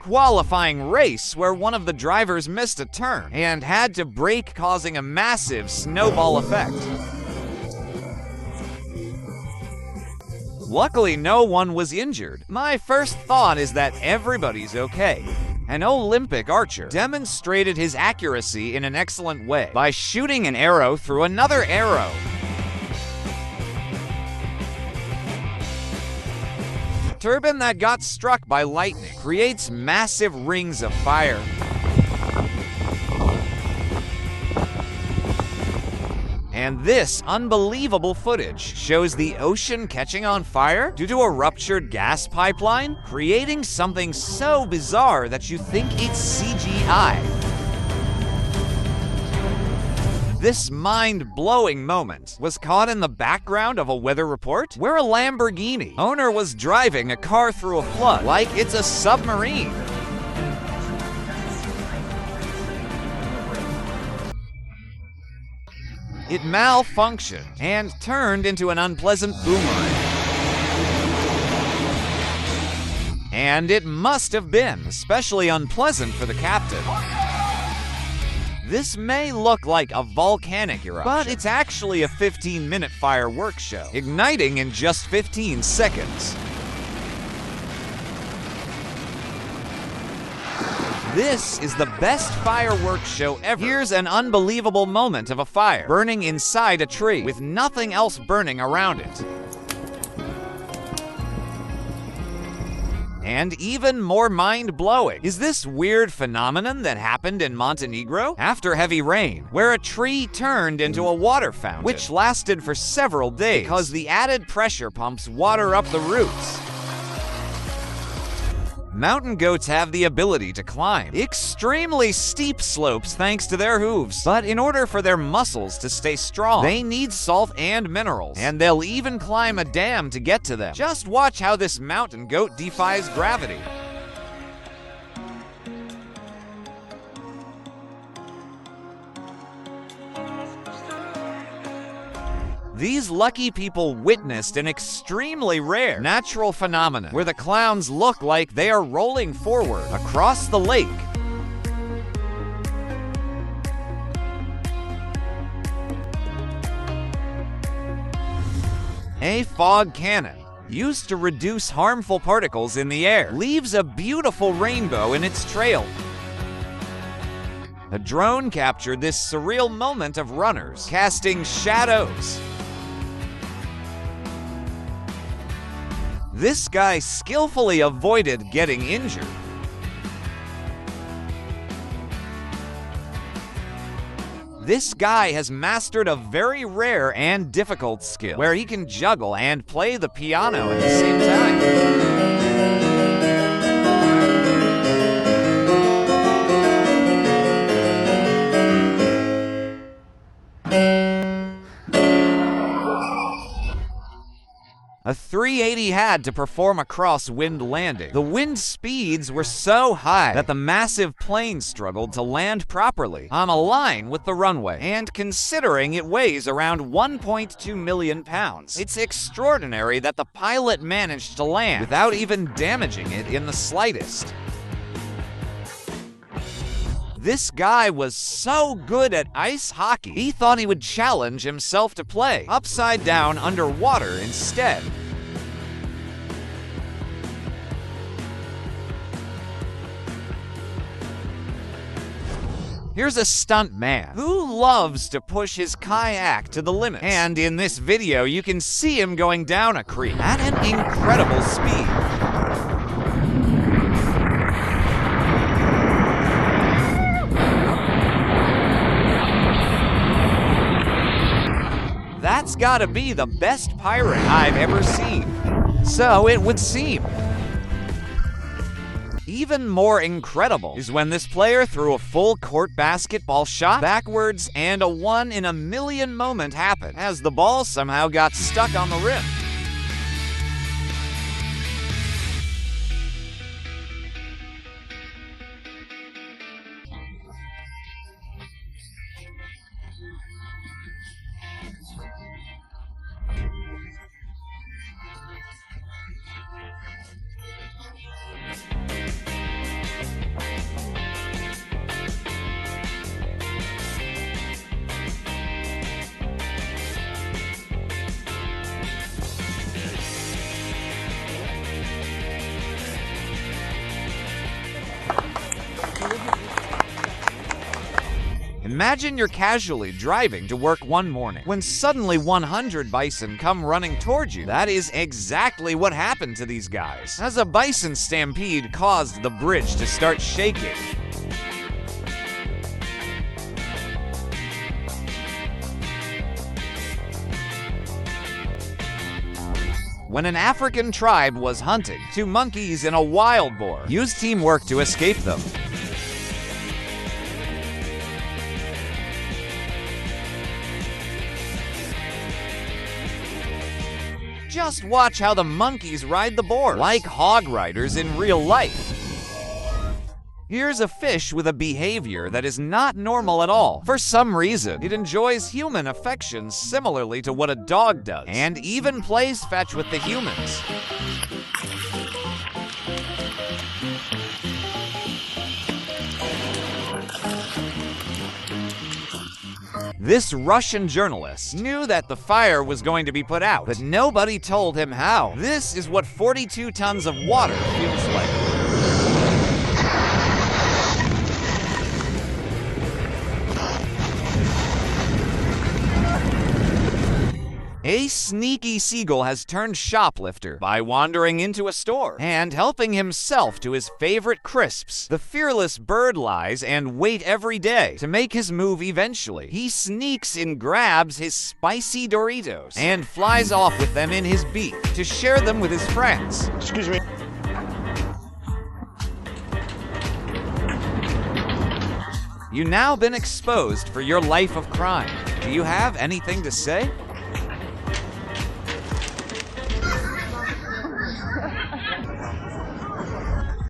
qualifying race where one of the drivers missed a turn and had to brake, causing a massive snowball effect. Luckily, no one was injured. My first thought is that everybody's okay. An Olympic archer demonstrated his accuracy in an excellent way by shooting an arrow through another arrow. Turbine that got struck by lightning creates massive rings of fire. And this unbelievable footage shows the ocean catching on fire due to a ruptured gas pipeline, creating something so bizarre that you think it's CGI. This mind-blowing moment was caught in the background of a weather report where a Lamborghini owner was driving a car through a flood like it's a submarine. It malfunctioned and turned into an unpleasant boomerang. And it must have been especially unpleasant for the captain. This may look like a volcanic eruption, but it's actually a 15-minute fireworks show, igniting in just 15 seconds. This is the best fireworks show ever. Here's an unbelievable moment of a fire burning inside a tree with nothing else burning around it. And even more mind-blowing is this weird phenomenon that happened in Montenegro after heavy rain, where a tree turned into a water fountain, which lasted for several days because the added pressure pumps water up the roots. Mountain goats have the ability to climb extremely steep slopes thanks to their hooves. But in order for their muscles to stay strong, they need salt and minerals, and they'll even climb a dam to get to them. Just watch how this mountain goat defies gravity. These lucky people witnessed an extremely rare natural phenomenon where the clowns look like they are rolling forward across the lake. A fog cannon, used to reduce harmful particles in the air, leaves a beautiful rainbow in its trail. A drone captured this surreal moment of runners casting shadows. This guy skillfully avoided getting injured. This guy has mastered a very rare and difficult skill where he can juggle and play the piano at the same time. A 380 had to perform a crosswind landing. The wind speeds were so high that the massive plane struggled to land properly on a line with the runway. And considering it weighs around 1.2 million pounds, it's extraordinary that the pilot managed to land without even damaging it in the slightest. This guy was so good at ice hockey, he thought he would challenge himself to play upside down underwater instead. Here's a stunt man who loves to push his kayak to the limit. And in this video, you can see him going down a creek at an incredible speed. That's gotta be the best pirate I've ever seen. So it would seem. Even more incredible is when this player threw a full court basketball shot backwards and a 1 in a million moment happened as the ball somehow got stuck on the rim. Imagine you're casually driving to work one morning when suddenly 100 bison come running towards you. That is exactly what happened to these guys, as a bison stampede caused the bridge to start shaking. When an African tribe was hunting 2 monkeys and a wild boar, used teamwork to escape them. Just watch how the monkeys ride the boar, like hog riders in real life. Here's a fish with a behavior that is not normal at all. For some reason, it enjoys human affection similarly to what a dog does, and even plays fetch with the humans. This Russian journalist knew that the fire was going to be put out, but nobody told him how. This is what 42 tons of water feels like. A sneaky seagull has turned shoplifter by wandering into a store and helping himself to his favorite crisps. The fearless bird lies and wait every day to make his move eventually. He sneaks and grabs his spicy Doritos and flies off with them in his beak to share them with his friends. Excuse me. You've now been exposed for your life of crime. Do you have anything to say?